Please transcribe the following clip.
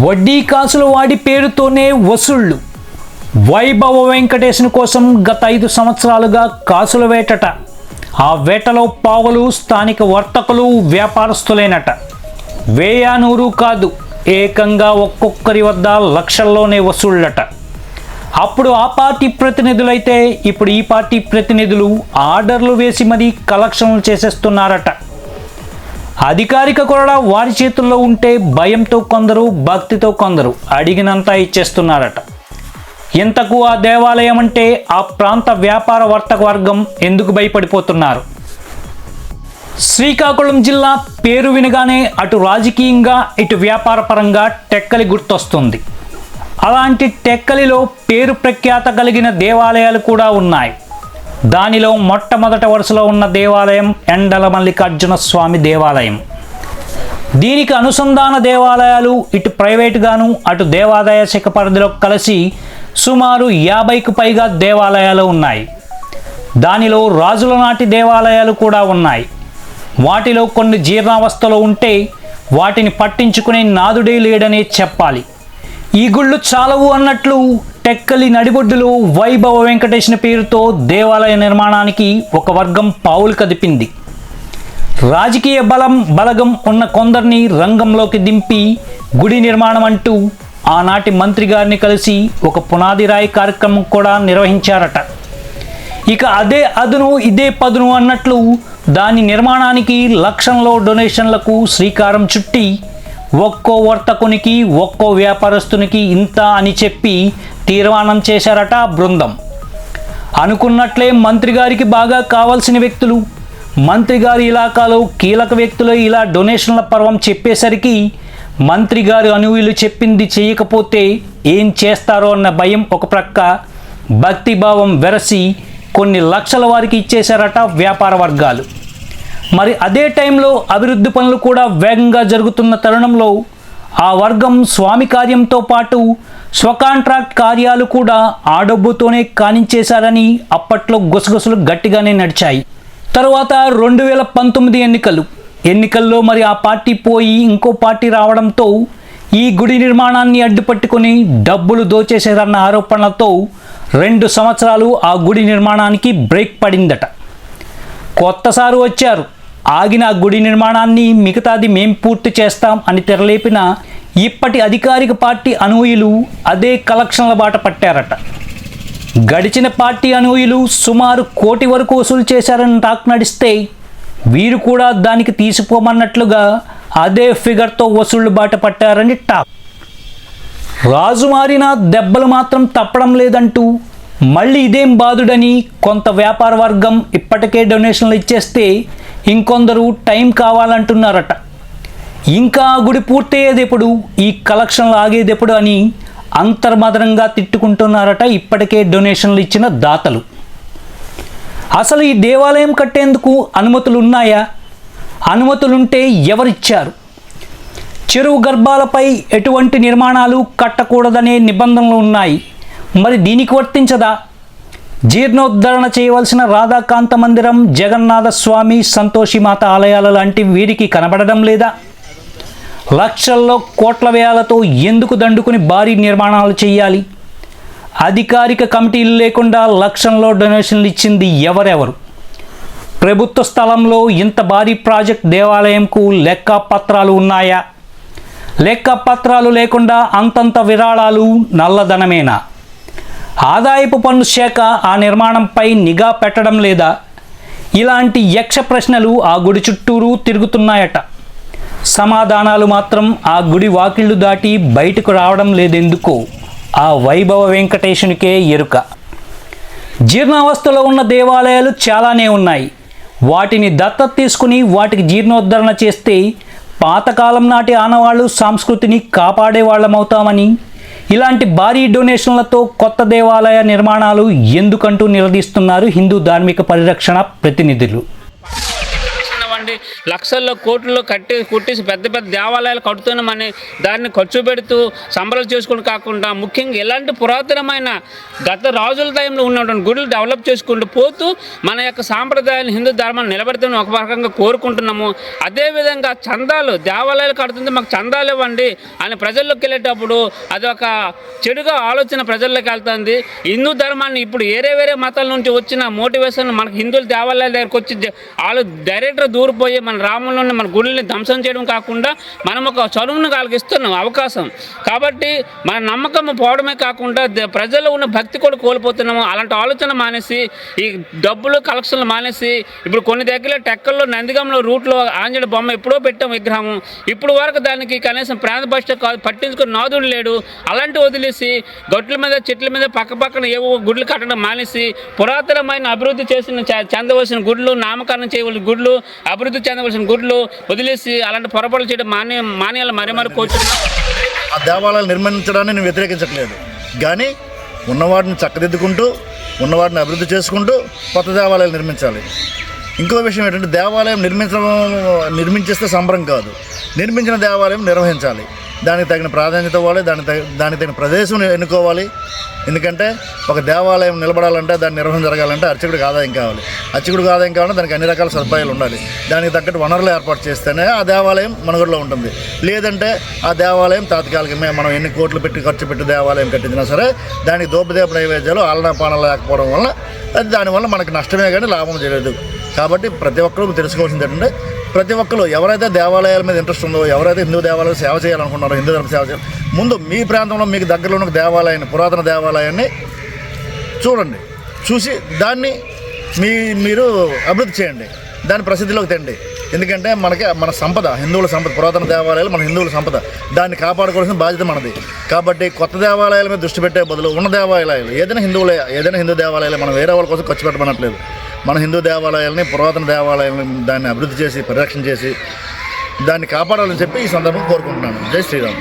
వడ్డీ కాసుల వాడి పేరుతోనే వసూళ్లు. వైభవ వెంకటేశుని కోసం గత 5 సంవత్సరాలుగా కాసుల వేటట. ఆ వేటలో పావులు స్థానిక వర్తకులు, వ్యాపారస్తులేనట. వేయానూరు కాదు, ఏకంగా ఒక్కొక్కరి వద్ద లక్షల్లోనే వసూళ్లట. అప్పుడు ఆ పార్టీ ప్రతినిధులైతే ఇప్పుడు ఈ పార్టీ ప్రతినిధులు ఆర్డర్లు వేసి మరీ కలెక్షన్లు చేసేస్తున్నారట. అధికారిక కూడా వారి చేతుల్లో ఉంటే భయంతో కొందరు, భక్తితో కొందరు అడిగినంత ఇచ్చేస్తున్నారట. ఇంతకు ఆ దేవాలయం అంటే ఆ ప్రాంత వ్యాపార వర్తక వర్గం ఎందుకు భయపడిపోతున్నారు? శ్రీకాకుళం జిల్లా పేరు వినగానే అటు రాజకీయంగా ఇటు వ్యాపార పరంగా టెక్కలి గుర్తొస్తుంది. అలాంటి టెక్కలిలో పేరు ప్రఖ్యాత కలిగిన దేవాలయాలు కూడా ఉన్నాయి. దానిలో మొట్టమొదటి వరుసలో ఉన్న దేవాలయం ఎండల మల్లికార్జున స్వామి దేవాలయం. దీనికి అనుసంధాన దేవాలయాలు ఇటు ప్రైవేటుగాను అటు దేవాదాయ శాఖ పరిధిలో కలిసి సుమారు 50కు పైగా దేవాలయాలు ఉన్నాయి. దానిలో రాజుల నాటి దేవాలయాలు కూడా ఉన్నాయి. వాటిలో కొన్ని జీర్ణావస్థలో ఉంటే వాటిని పట్టించుకునే నాదుడే లేడనే చెప్పాలి. ఈ గుళ్ళు చాలవు అన్నట్లు టెక్కలి నడిబొడ్డులో వైభవ వెంకటేశుని పేరుతో దేవాలయ నిర్మాణానికి ఒక వర్గం పావులు కదిపింది. రాజకీయ బలగం ఉన్న కొందరిని రంగంలోకి దింపి గుడి నిర్మాణం అంటూ ఆనాటి మంత్రి గారిని కలిసి ఒక పునాది రాయి కార్యక్రమం కూడా నిర్వహించారట. ఇక అదే అదును ఇదే పదును అన్నట్లు దాని నిర్మాణానికి లక్షల్లో డొనేషన్లకు శ్రీకారం చుట్టి ఒక్కో వర్తకునికి ఒక్కో వ్యాపారస్తునికి ఇంత అని చెప్పి తీర్మానం చేశారట ఆ బృందం. అనుకున్నట్లే మంత్రి గారికి బాగా కావాల్సిన వ్యక్తులు, మంత్రి గారి ఇలాకాలో కీలక వ్యక్తులు ఇలా డొనేషన్ల పర్వం చెప్పేసరికి మంత్రి గారి అనువులు చెప్పింది చేయకపోతే ఏం చేస్తారో అన్న భయం ఒక ప్రక్క, భక్తిభావం వెరసి కొన్ని లక్షల వారికి ఇచ్చేశారట వ్యాపార వర్గాలు. మరి అదే టైంలో అభివృద్ధి పనులు కూడా వేగంగా జరుగుతున్న తరుణంలో ఆ వర్గం స్వామి కార్యంతో పాటు స్వకాంట్రాక్ట్ కార్యాలు కూడా ఆ డబ్బుతోనే కానించేశారని అప్పట్లో గుసగుసలు గట్టిగానే నడిచాయి. తరువాత 2019 ఎన్నికల్లో మరి ఆ పార్టీ పోయి ఇంకో పార్టీ రావడంతో ఈ గుడి నిర్మాణాన్ని అడ్డుపట్టుకొని డబ్బులు దోచేశారన్న ఆరోపణలతో 2 సంవత్సరాలు ఆ గుడి నిర్మాణానికి బ్రేక్ పడిందట. కొత్తసారి వచ్చారు, ఆగిన ఆ గుడి నిర్మాణాన్ని మిగతాది మేం పూర్తి చేస్తాం అని తెరలేపిన ఇప్పటి అధికారిక పార్టీ అనుయాయులు అదే కలెక్షన్ల బాట పట్టారట. గడిచిన పార్టీ అనుయాయులు సుమారు 1 కోటి వరకు వసూలు చేశారని టాక్ నడిస్తే వీరు కూడా దానికి తీసిపోమన్నట్లుగా అదే ఫిగర్తో వసూళ్లు బాట పట్టారని టాక్. రాజు మారిన దెబ్బలు మాత్రం తప్పడం లేదంటూ మళ్ళీ ఇదేం బాధుడని కొంత వ్యాపార వర్గం ఇప్పటికే డొనేషన్లు ఇచ్చేస్తే ఇంకొందరు టైం కావాలంటున్నారట. ఇంకా గుడి పూర్తయ్యేదెప్పుడు, ఈ కలెక్షన్లు ఆగేదెప్పుడు అని అంతర్మదనంగా తిట్టుకుంటున్నారట ఇప్పటికే డొనేషన్లు ఇచ్చిన దాతలు. అసలు ఈ దేవాలయం కట్టేందుకు అనుమతులు ఉన్నాయా? అనుమతులుంటే ఎవరిచ్చారు? చెరువు గర్భాలపై ఎటువంటి నిర్మాణాలు కట్టకూడదనే నిబంధనలు ఉన్నాయి. మరి దీనికి వర్తించదా? జీర్ణోద్ధరణ చేయవలసిన రాధాకాంత మందిరం, జగన్నాథ స్వామి, సంతోషిమాత ఆలయాల లాంటి వీరికి కనబడడం లేదా? లక్షల్లో కోట్ల వ్యయాలతో ఎందుకు దండుకుని భారీ నిర్మాణాలు చేయాలి? అధికారిక కమిటీలు లేకుండా లక్షల్లో డొనేషన్లు ఇచ్చింది ఎవరెవరు? ప్రభుత్వ స్థలంలో ఇంత భారీ ప్రాజెక్ట్ దేవాలయంకు లెక్కపత్రాలు ఉన్నాయా? లెక్కపత్రాలు లేకుండా అంతంత విరాళాలు నల్లధనమేనా? ఆదాయపు పన్ను శాఖ ఆ నిర్మాణంపై నిఘా పెట్టడం లేదా? ఇలాంటి యక్ష ప్రశ్నలు ఆ గుడి చుట్టూరు తిరుగుతున్నాయట. సమాధానాలు మాత్రం ఆ గుడి వాకిళ్లు దాటి బయటకు రావడం లేదెందుకో ఆ వైభవ వెంకటేశునికే ఎరుక. జీర్ణావస్థలో ఉన్న దేవాలయాలు చాలానే ఉన్నాయి. వాటిని దత్తత తీసుకుని వాటికి జీర్ణోద్ధరణ చేస్తే పాతకాలం నాటి ఆనవాళ్ళు సంస్కృతిని కాపాడే వాళ్ళమవుతామని ఇలాంటి భారీ డొనేషన్లతో కొత్త దేవాలయ నిర్మాణాలు ఎందుకంటూ నిలదీస్తున్నారు హిందూ ధార్మిక పరిరక్షణ ప్రతినిధులు. కానివ్వండి లక్షల్లో కోట్లలో కుట్టేసి పెద్ద పెద్ద దేవాలయాలు కడుతున్నామని దాన్ని ఖర్చు పెడుతూ సంబరాలు చేసుకుంటూ కాకుండా ముఖ్యంగా ఇలాంటి పురాతనమైన గత రాజుల టైంలో ఉన్నటువంటి గుడులు డెవలప్ చేసుకుంటూ పోతూ మన యొక్క సాంప్రదాయాన్ని హిందూ ధర్మాన్ని నిలబెడతామని ఒక రకంగా కోరుకుంటున్నాము. అదేవిధంగా చందాలు దేవాలయాలు కడుతుంది మాకు చందాలు ఇవ్వండి అని ప్రజల్లోకి వెళ్ళేటప్పుడు అది ఒక చెడుగా ఆలోచన ప్రజల్లోకి వెళ్తుంది. హిందూ ధర్మాన్ని ఇప్పుడు వేరే మతాల నుంచి వచ్చిన మోటివేషన్ మనకు హిందువుల దేవాలయాల దగ్గరకు వచ్చి వాళ్ళు డైరెక్ట్గా దూరిపోయి మన రాములని మన గుడిని ధ్వంసం చేయడం కాకుండా మనం ఒక చదువును వాళ్ళకి ఇస్తున్నాం అవకాశం. కాబట్టి మన నమ్మకం పోవడమే కాకుండా ప్రజల్లో ఉన్న భక్తి కూడా కోల్పోతున్నాము. అలాంటి ఆలోచన మానేసి ఈ డబ్బులు కలెక్షన్లు మానేసి ఇప్పుడు కొన్ని దగ్గర టెక్కల్లో నందిగంలో రూట్లో ఆంజనేయ బొమ్మ ఎప్పుడో పెట్టాం విగ్రహం. ఇప్పుడు వరకు దానికి కనీసం ప్రాంత భాష పట్టించుకుని నాదుడు లేడు. అలాంటి వదిలేసి గొడ్ల మీద చెట్ల మీద పక్కన ఏవో గుడ్లు కట్టడం మానేసి పురాతనమైన అభివృద్ధి చేసిన చెందవలసిన గుడ్లు నామకరణం చేయవలసిన గుడ్లు అభివృద్ధి చెందవలసిన గుడ్లు వదిలేసి అలాంటి పొరపాట్లు చేయడం మానేయాలి మరి కోరుతున్నాం. ఆ దేవాలయాలు నిర్మించడాన్ని నేను వ్యతిరేకించట్లేదు, కానీ ఉన్నవాటిని చక్కదిద్దుకుంటూ ఉన్నవాటిని అభివృద్ధి చేసుకుంటూ కొత్త దేవాలయాలు నిర్మించాలి. ఇంకో విషయం ఏంటంటే దేవాలయం నిర్మించేస్తే సంబరం కాదు, నిర్మించిన దేవాలయం నిర్వహించాలి. దానికి తగిన ప్రాధాన్యత ఇవ్వాలి, దానికి తగిన ప్రదేశం ఎన్నుకోవాలి. ఎందుకంటే ఒక దేవాలయం నిలబడాలంటే దాని నిర్వహణ జరగాలంటే అర్చకుడికి ఆదాయం కావాలి. అర్చకుడికి ఆదాయం కావాలంటే దానికి అన్ని రకాల సదుపాయాలు ఉండాలి. దానికి తగ్గట్టు వనరులు ఏర్పాటు చేస్తేనే ఆ దేవాలయం మనుగడలో ఉంటుంది. లేదంటే ఆ దేవాలయం తాత్కాలికమే మనం ఎన్ని కోట్లు ఖర్చు పెట్టి దేవాలయం కట్టించినా సరే దానికి దోపదేప నైవేద్యాలు ఆలనా పాలన లేకపోవడం వల్ల దానివల్ల మనకు నష్టమే కానీ లాభం చేయలేదు. కాబట్టి ప్రతి ఒక్కరూ తెలుసుకోవాల్సింది ఏంటంటే ప్రతి ఒక్కరు ఎవరైతే దేవాలయాల మీద ఇంట్రెస్ట్ ఉందో, ఎవరైతే హిందూ దేవాలయాలు సేవ చేయాలనుకుంటున్నారో, హిందూ ధర్మ సేవ చేయాలి, ముందు మీ ప్రాంతంలో మీకు దగ్గరలో ఉన్న దేవాలయాన్ని, పురాతన దేవాలయాన్ని చూడండి. చూసి దాన్ని మీరు అభివృద్ధి చేయండి, దాన్ని ప్రసిద్ధిలోకి తెండి. ఎందుకంటే మన సంపద, హిందువుల సంపద, పురాతన దేవాలయాలు మన హిందువుల సంపద, దాన్ని కాపాడుకోవాల్సిన బాధ్యత మనది. కాబట్టి కొత్త దేవాలయాల మీద దృష్టి పెట్టే బదులు ఉన్న దేవాలయాలు ఏదైనా హిందూ దేవాలయాలు మనం వేరే వాళ్ళ కోసం ఖర్చు పెట్టమనట్లేదు. మన హిందూ దేవాలయాలని, పురాతన దేవాలయాలని దాన్ని అభివృద్ధి చేసి పరిరక్షణ చేసి దాన్ని కాపాడాలని చెప్పి ఈ సందర్భం కోరుకుంటున్నాను. జై శ్రీరామ్.